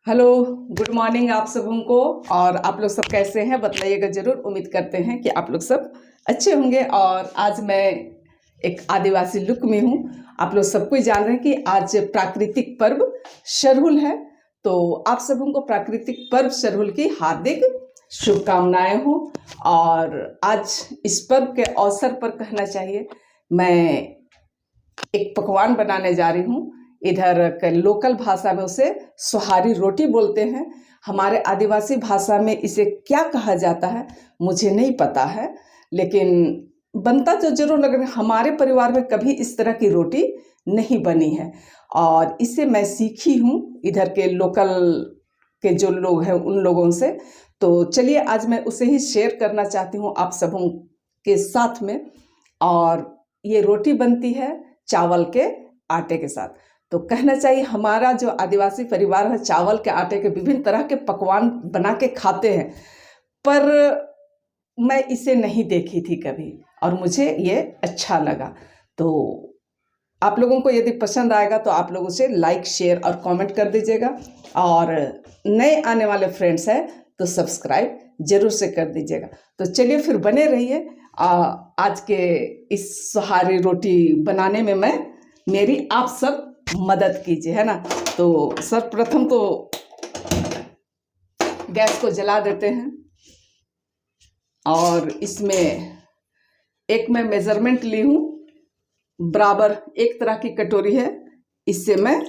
Hello, good morning आप सबों को। और आप लोग सब कैसे हैं बताइएगा ज़रूर। उम्मीद करते हैं कि आप लोग सब अच्छे होंगे। और आज मैं एक आदिवासी लुक में हूँ। आप लोग सब कुछ जान रहे हैं कि आज प्राकृतिक पर्व सरहुल है, तो आप सबों को प्राकृतिक पर्व सरहुल की हार्दिक शुभकामनाएं हो। और आज इस पर्व के अवसर पर कहना चाहिए, मैं एक पकवान बनाने जा रही हूँ। इधर के लोकल भाषा में उसे सोहारी रोटी बोलते हैं। हमारे आदिवासी भाषा में इसे क्या कहा जाता है मुझे नहीं पता है, लेकिन बनता तो जरूर लग रहा है। हमारे परिवार में कभी इस तरह की रोटी नहीं बनी है और इसे मैं सीखी हूँ इधर के लोकल के जो लोग हैं उन लोगों से। तो चलिए आज मैं उसे ही शेयर करना चाहती हूँ आप सबों के साथ में। और ये रोटी बनती है चावल के आटे के साथ। तो कहना चाहिए हमारा जो आदिवासी परिवार है चावल के आटे के विभिन्न तरह के पकवान बना के खाते हैं, पर मैं इसे नहीं देखी थी कभी और मुझे ये अच्छा लगा। तो आप लोगों को यदि पसंद आएगा तो आप लोग उसे लाइक शेयर और कमेंट कर दीजिएगा। और नए आने वाले फ्रेंड्स हैं तो सब्सक्राइब जरूर से कर दीजिएगा। तो चलिए फिर बने रहिए। आज के इस सोहारी रोटी बनाने में मेरी आप सब मदद कीजिए, है ना। तो सर्वप्रथम तो गैस को जला देते हैं और इसमें एक मैं मेजरमेंट ली हूँ, बराबर एक तरह की कटोरी है, इससे मैं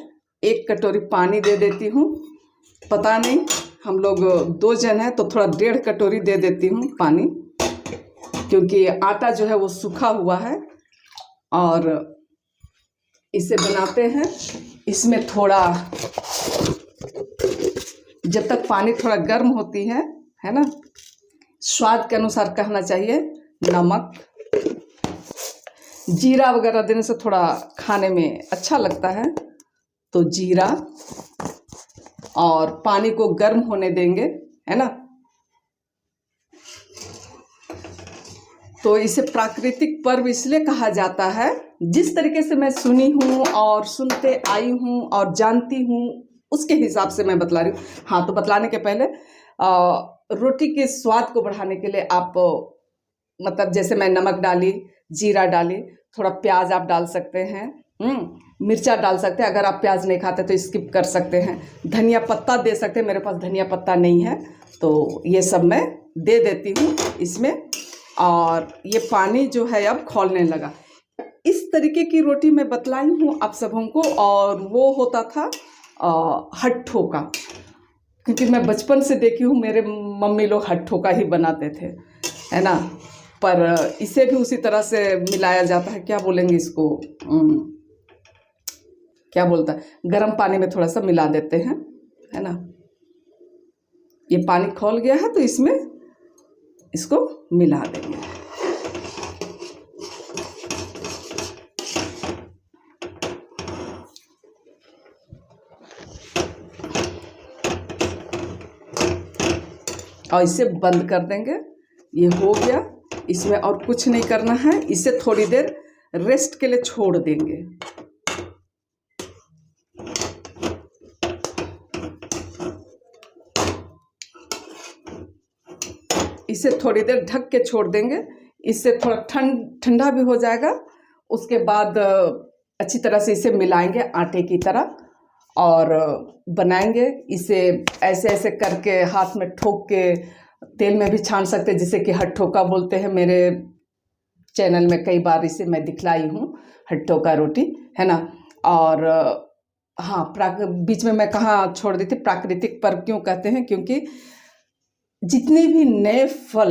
1 कटोरी पानी दे देती हूँ। पता नहीं हम लोग 2 जन हैं तो थोड़ा 1.5 कटोरी दे देती हूँ पानी, क्योंकि आटा जो है वो सूखा हुआ है। और इसे बनाते हैं, इसमें थोड़ा जब तक पानी थोड़ा गर्म होती है ना, स्वाद के अनुसार कहना चाहिए नमक, जीरा वगैरह देने से थोड़ा खाने में अच्छा लगता है, तो जीरा। और पानी को गर्म होने देंगे, है ना। तो इसे प्राकृतिक पर्व इसलिए कहा जाता है, जिस तरीके से मैं सुनी हूँ और सुनते आई हूँ और जानती हूँ उसके हिसाब से मैं बतला रही हूँ। हाँ, तो बतलाने के पहले रोटी के स्वाद को बढ़ाने के लिए आप मतलब जैसे मैं नमक डाली, जीरा डाली, थोड़ा प्याज आप डाल सकते हैं, मिर्चा डाल सकते हैं। अगर आप प्याज नहीं खाते तो स्किप कर सकते हैं। धनिया पत्ता दे सकते हैं, मेरे पास धनिया पत्ता नहीं है तो ये सब मैं दे देती हूँ इसमें। और ये पानी जो है अब खौलने लगा। इस तरीके की रोटी मैं बतलाई हूँ आप सबों को, और वो होता था हट्ठों का, क्योंकि मैं बचपन से देखी हूँ मेरे मम्मी लोग हट्ठों का ही बनाते थे, है ना। पर इसे भी उसी तरह से मिलाया जाता है, क्या बोलेंगे इसको, क्या बोलता है, गर्म पानी में थोड़ा सा मिला देते हैं, है ना। ये पानी खौल गया है तो इसमें इसको मिला देंगे। और इसे बंद कर देंगे। ये हो गया, इसमें और कुछ नहीं करना है। इसे थोड़ी देर रेस्ट के लिए छोड़ देंगे। इसे थोड़ी देर ढक के छोड़ देंगे, इससे थोड़ा ठंडा भी हो जाएगा। उसके बाद अच्छी तरह से इसे मिलाएंगे आटे की तरह और बनाएंगे। इसे ऐसे ऐसे करके हाथ में ठोक के तेल में भी छान सकते हैं, जिसे कि हट्ठोका बोलते हैं। मेरे चैनल में कई बार इसे मैं दिखलाई हूँ, हट्ठोका रोटी, है ना। और हाँ, बीच में मैं कहाँ छोड़ दी थी, प्राकृतिक पर्व क्यों कहते हैं, क्योंकि जितने भी नए फल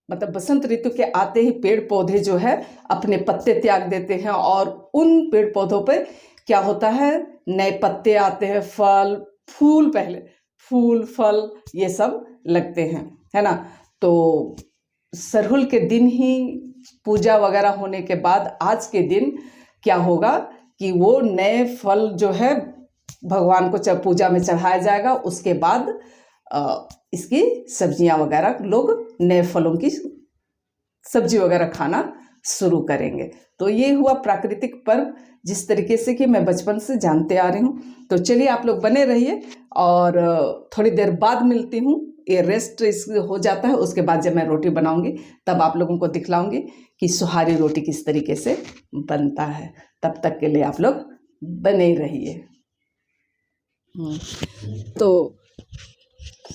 मतलब बसंत ऋतु के आते ही पेड़ पौधे जो है अपने पत्ते त्याग देते हैं, और उन पेड़ पौधों पर क्या होता है, नए पत्ते आते हैं, फल फूल, पहले फूल फल ये सब लगते हैं, है ना। तो सरहुल के दिन ही पूजा वगैरह होने के बाद आज के दिन क्या होगा कि वो नए फल जो है भगवान को पूजा में चढ़ाया जाएगा। उसके बाद इसकी सब्जियां वगैरह, लोग नए फलों की सब्जी वगैरह खाना शुरू करेंगे। तो ये हुआ प्राकृतिक पर्व, जिस तरीके से कि मैं बचपन से जानते आ रही हूँ। तो चलिए आप लोग बने रहिए और थोड़ी देर बाद मिलती हूँ। ये रेस्ट हो जाता है, उसके बाद जब मैं रोटी बनाऊंगी तब आप लोगों को दिखलाऊंगी कि सुहारी रोटी किस तरीके से बनता है। तब तक के लिए आप लोग बने ही रहिए। तो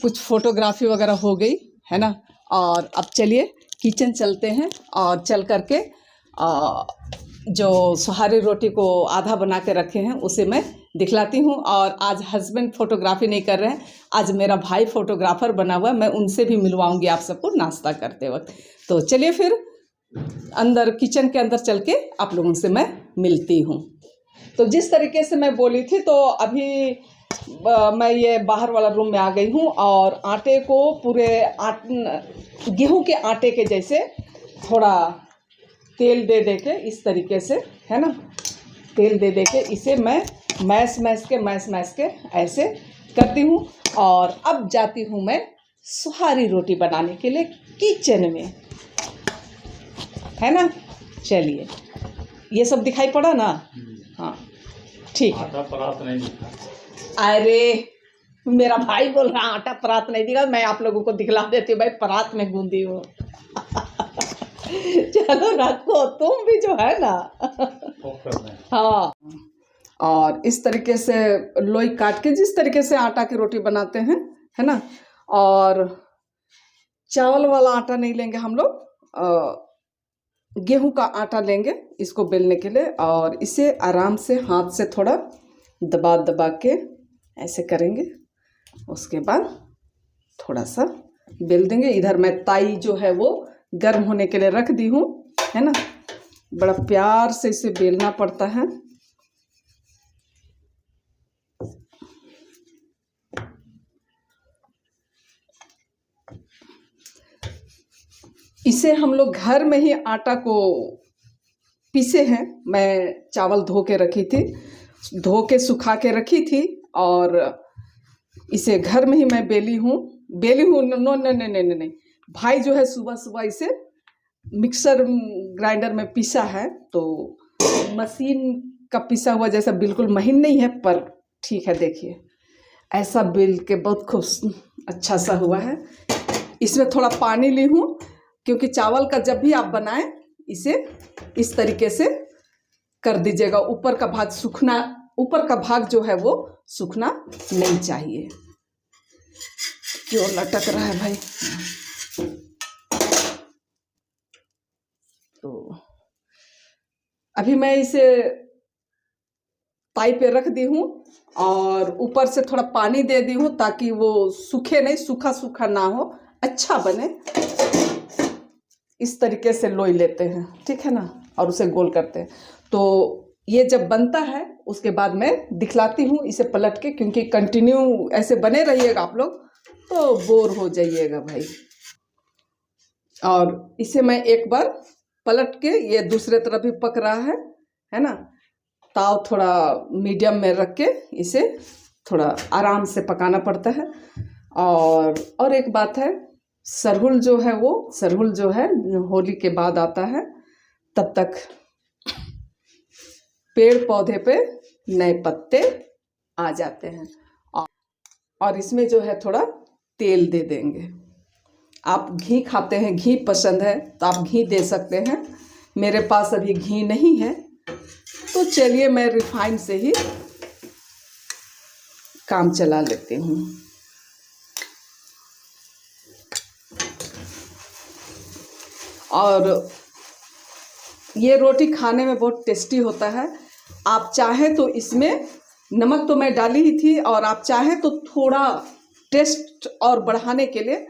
कुछ फोटोग्राफी वगैरह हो गई है ना, और अब चलिए किचन चलते हैं और चल करके जो सुहारी रोटी को आधा बना के रखे हैं उसे मैं दिखलाती हूँ। और आज हस्बैंड फोटोग्राफी नहीं कर रहे हैं, आज मेरा भाई फोटोग्राफर बना हुआ है, मैं उनसे भी मिलवाऊंगी आप सबको नाश्ता करते वक्त। तो चलिए फिर अंदर किचन के अंदर चल के आप लोगों से मैं मिलती हूँ। तो जिस तरीके से मैं बोली थी, तो अभी मैं ये बाहर वाला रूम में आ गई हूँ और आटे को पूरे गेहूं के आटे के जैसे थोड़ा तेल दे दे के इस तरीके से, है ना, तेल दे दे के इसे मैं मैश मैश के ऐसे करती हूँ। और अब जाती हूँ मैं सुहारी रोटी बनाने के लिए किचन में, है ना। चलिए, ये सब दिखाई पड़ा ना? हाँ ठीक है। आटा परात नहीं दिखा। अरे मेरा भाई बोल रहा आटा परात नहीं दिखा, मैं आप लोगों को दिखला देती हूँ भाई, परात में गूंदी हूँ। चलो रखो, तुम भी जो है ना। हाँ, और इस तरीके से लोई काट के जिस तरीके से आटा की रोटी बनाते हैं, है ना। और चावल वाला आटा नहीं लेंगे हम लोग, गेहूं का आटा लेंगे इसको बेलने के लिए। और इसे आराम से हाथ से थोड़ा दबा दबा के ऐसे करेंगे, उसके बाद थोड़ा सा बेल देंगे। इधर मैं ताई जो है वो गर्म होने के लिए रख दी हूँ, है ना। बड़ा प्यार से इसे बेलना पड़ता है। इसे हम लोग घर में ही आटा को पीसे हैं। मैं चावल धो के रखी थी, धो के सुखा के रखी थी, और इसे घर में ही मैं बेली हूँ। नो नहीं, भाई जो है सुबह सुबह इसे मिक्सर ग्राइंडर में पीसा है। तो मशीन का पिसा हुआ जैसा बिल्कुल महीन नहीं है, पर ठीक है। देखिए ऐसा बेल के बहुत खूब अच्छा सा हुआ है। इसमें थोड़ा पानी ली हूँ, क्योंकि चावल का जब भी आप बनाएं इसे इस तरीके से कर दीजिएगा। ऊपर का भाग जो है वो सूखना नहीं चाहिए। क्यों लटक रहा है भाई? तो अभी मैं इसे ताई पे रख दी हूँ और ऊपर से थोड़ा पानी दे दी हूँ, ताकि वो सूखे नहीं, सूखा सूखा ना हो, अच्छा बने। इस तरीके से लोई लेते हैं, ठीक है ना, और उसे गोल करते हैं। तो ये जब बनता है उसके बाद मैं दिखलाती हूँ इसे पलट के, क्योंकि कंटिन्यू ऐसे बने रहिएगा आप लोग तो बोर हो जाइएगा भाई। और इसे मैं एक बार पलट के, ये दूसरे तरफ भी पक रहा है ना। ताव थोड़ा मीडियम में रख के इसे थोड़ा आराम से पकाना पड़ता है। और एक बात है, सरहुल जो है होली के बाद आता है, तब तक पेड़ पौधे पे नए पत्ते आ जाते हैं। और इसमें जो है थोड़ा तेल दे देंगे। आप घी खाते हैं, घी पसंद है तो आप घी दे सकते हैं। मेरे पास अभी घी नहीं है, तो चलिए मैं रिफाइन से ही काम चला लेती हूँ। और ये रोटी खाने में बहुत टेस्टी होता है। आप चाहे तो इसमें नमक तो मैं डाली ही थी, और आप चाहे तो थोड़ा टेस्ट और बढ़ाने के लिए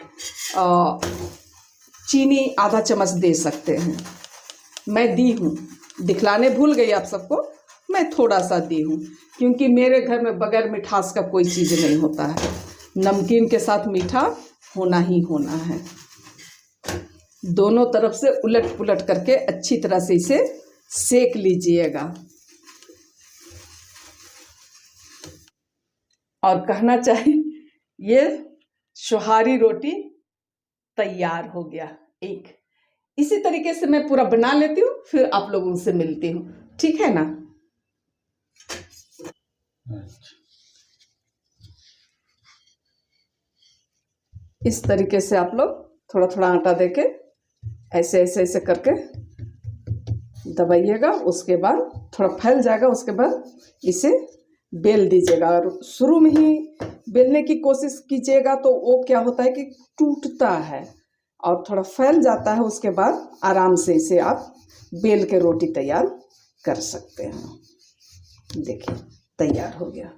चीनी आधा चम्मच दे सकते हैं। मैं दी हूँ, दिखलाने भूल गई आप सबको, मैं थोड़ा सा दी हूँ, क्योंकि मेरे घर में बगैर मिठास का कोई चीज़ नहीं होता है। नमकीन के साथ मीठा होना ही होना है। दोनों तरफ से उलट पुलट करके अच्छी तरह से इसे सेक लीजिएगा। और कहना चाहिए ये सुहारी रोटी तैयार हो गया। एक इसी तरीके से मैं पूरा बना लेती हूँ, फिर आप लोगों से मिलती हूँ, ठीक है ना। इस तरीके से आप लोग थोड़ा थोड़ा आटा देके ऐसे ऐसे ऐसे करके दबाइएगा। उसके बाद थोड़ा फैल जाएगा, उसके बाद इसे बेल दीजिएगा। और शुरू में ही बेलने की कोशिश कीजिएगा तो वो क्या होता है कि टूटता है और थोड़ा फैल जाता है। उसके बाद आराम से इसे आप बेल के रोटी तैयार कर सकते हैं। देखिए तैयार हो गया।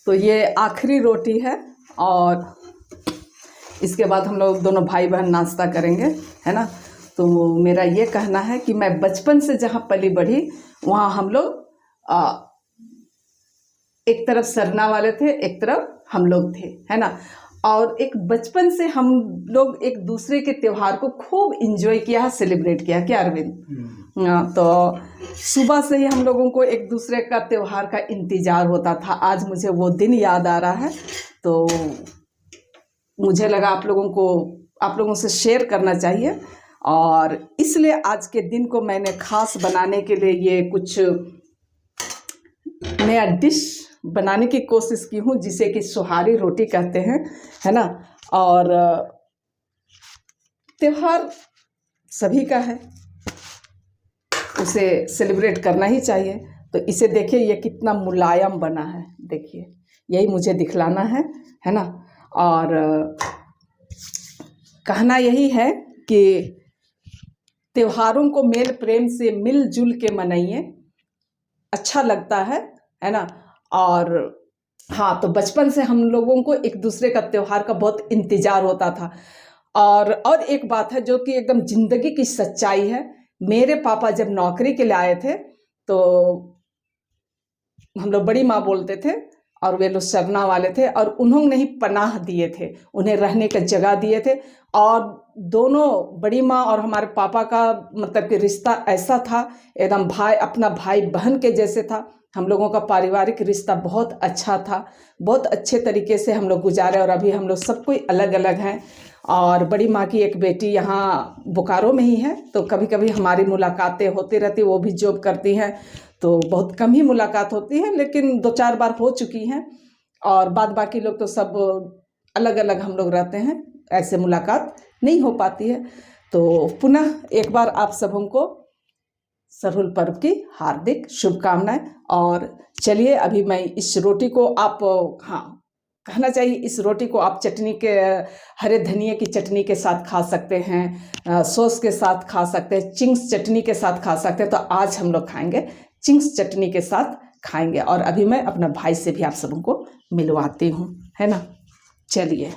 तो ये आखिरी रोटी है और इसके बाद हम लोग दोनों भाई बहन नाश्ता करेंगे, है ना। तो मेरा ये कहना है कि मैं बचपन से जहाँ पली बढ़ी वहाँ हम लोग एक तरफ सरना वाले थे, एक तरफ हम लोग थे, है ना। और एक बचपन से हम लोग एक दूसरे के त्योहार को खूब इंजॉय किया है, सेलिब्रेट किया, क्या अरविंद। तो सुबह से ही हम लोगों को एक दूसरे का त्योहार का इंतजार होता था। आज मुझे वो दिन याद आ रहा है तो मुझे लगा आप लोगों से शेयर करना चाहिए। और इसलिए आज के दिन को मैंने खास बनाने के लिए ये कुछ नया डिश बनाने की कोशिश की हूँ, जिसे कि सुहारी रोटी कहते हैं, है ना। और त्योहार सभी का है, उसे सेलिब्रेट करना ही चाहिए। तो इसे देखिए ये कितना मुलायम बना है, देखिए यही मुझे दिखलाना है ना। और कहना यही है कि त्योहारों को मेल प्रेम से मिलजुल के मनाइए, अच्छा लगता है ना। और हाँ, तो बचपन से हम लोगों को एक दूसरे का त्योहार का बहुत इंतजार होता था। और एक बात है जो कि एकदम जिंदगी की सच्चाई है। मेरे पापा जब नौकरी के लिए आए थे तो हम लोग बड़ी माँ बोलते थे और वे लोग सरना वाले थे और उन्होंने ही पनाह दिए थे, उन्हें रहने का जगह दिए थे। और दोनों बड़ी माँ और हमारे पापा का मतलब कि रिश्ता ऐसा था, एकदम अपना भाई बहन के जैसे था। हम लोगों का पारिवारिक रिश्ता बहुत अच्छा था, बहुत अच्छे तरीके से हम लोग गुजारे। और अभी हम लोग सब कोई अलग अलग हैं। और बड़ी माँ की एक बेटी यहाँ बोकारो में ही है, तो कभी कभी हमारी मुलाकातें होती रहती, वो भी जॉब करती हैं तो बहुत कम ही मुलाकात होती है, लेकिन 2-4 बार हो चुकी हैं। और बाद बाकी लोग तो सब अलग अलग हम लोग रहते हैं, ऐसे मुलाकात नहीं हो पाती है। तो पुनः एक बार आप सबों को सरहुल पर्व की हार्दिक शुभकामनाएं। और चलिए अभी मैं इस रोटी को आप कहना चाहिए इस रोटी को आप चटनी के, हरे धनिया की चटनी के साथ खा सकते हैं, सॉस के साथ खा सकते हैं, चिंग्स चटनी के साथ खा सकते हैं। तो आज हम लोग खाएंगे चिंग्स चटनी के साथ खाएंगे। और अभी मैं अपना भाई से भी आप सबों को मिलवाती हूँ, है ना। चलिए,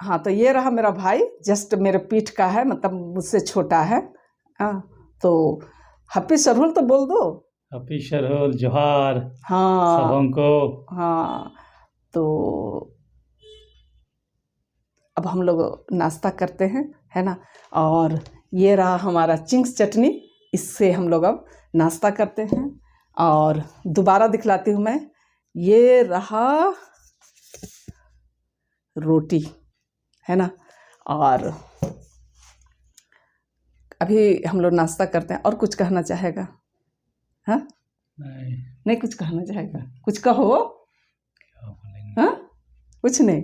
हाँ, तो ये रहा मेरा भाई, जस्ट मेरे पीठ का है, मतलब मुझसे छोटा है। तो हैप्पी सरहुल तो बोल दो। हैप्पी सरहुल, जोहार। हाँ सबों को। हाँ, तो अब हम लोग नाश्ता करते हैं, है ना। और ये रहा हमारा चिंग्स चटनी, इससे हम लोग अब नाश्ता करते हैं। और दोबारा दिखलाती हूँ मैं, ये रहा रोटी, है ना। और अभी हम लोग नाश्ता करते हैं। और कुछ कहना चाहेगा? हाँ, नहीं कुछ कहना चाहेगा? कुछ कहो। हाँ, कुछ नहीं।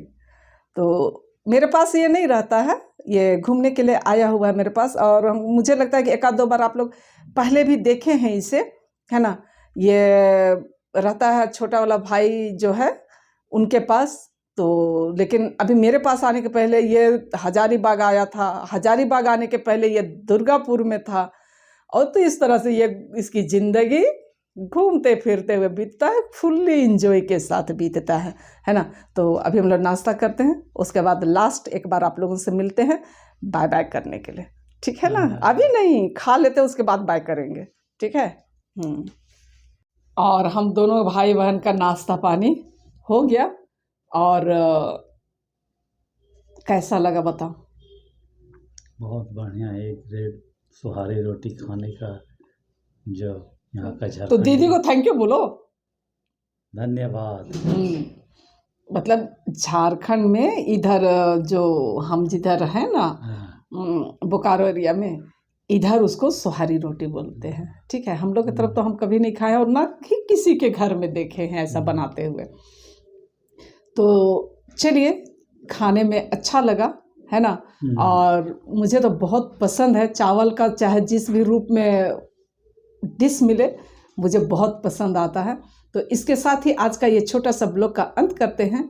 तो मेरे पास ये नहीं रहता है, ये घूमने के लिए आया हुआ है मेरे पास। और मुझे लगता है कि 1-2 बार आप लोग पहले भी देखे हैं इसे, है ना। ये रहता है छोटा वाला भाई जो है उनके पास। तो लेकिन अभी मेरे पास आने के पहले ये हजारीबाग आया था, हजारीबाग आने के पहले ये दुर्गापुर में था। और तो इस तरह से ये इसकी ज़िंदगी घूमते फिरते हुए बीतता है, फुल्ली इंजॉय के साथ बीतता है ना। तो अभी हम लोग नाश्ता करते हैं, उसके बाद लास्ट एक बार आप लोगों से मिलते हैं बाय बाय करने के लिए, ठीक है ना। अभी नहीं, खा लेते हैं उसके बाद बाय करेंगे, ठीक है। और हम दोनों भाई बहन का नाश्ता पानी हो गया। और कैसा लगा बताओ? बहुत बढ़िया, एक ग्रेड सुहारी रोटी खाने का जो यहाँ का झारखंड। तो दीदी को थैंक यू बोलो। धन्यवाद। मतलब झारखंड में इधर जो हम जिधर हैं ना, बोकारो एरिया में, इधर उसको सोहारी रोटी बोलते हैं। ठीक है, हम लोग की तरफ तो हम कभी नहीं खाए हैं और ना ही किसी के घर में देखे हैं ऐसा बनाते हुए। तो चलिए, खाने में अच्छा लगा, है ना। और मुझे तो बहुत पसंद है चावल का, चाहे जिस भी रूप में डिश मिले मुझे बहुत पसंद आता है। तो इसके साथ ही आज का ये छोटा सा ब्लॉग का अंत करते हैं।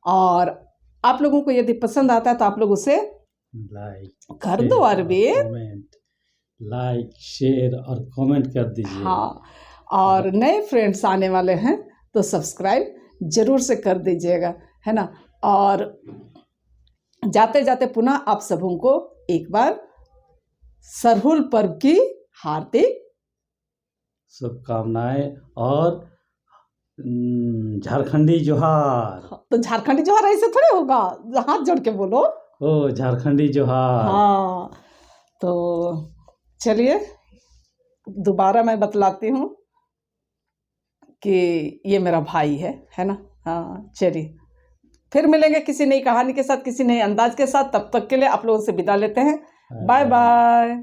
और आप लोगों को यदि पसंद आता है तो आप लोग उसे लाइक कर दो अरविंद, कमेंट, लाइक शेयर और कमेंट कर दीजिए। हाँ, और नए फ्रेंड्स आने वाले हैं तो सब्सक्राइब जरूर से कर दीजिएगा, है ना। और जाते जाते पुनः आप सबों को एक बार सरहुल पर्व की हार्दिक शुभकामनाएं और झारखंडी जोहार। तो झारखंडी जोहार ऐसे थोड़े होगा, हाथ जोड़ के बोलो। ओ झारखंडी जोहार। हाँ, तो चलिए दोबारा मैं बतलाती हूँ कि ये मेरा भाई है ना। हाँ, चलिए फिर मिलेंगे किसी नई कहानी के साथ, किसी नए अंदाज के साथ। तब तक के लिए आप लोगों से विदा लेते हैं। Bye bye.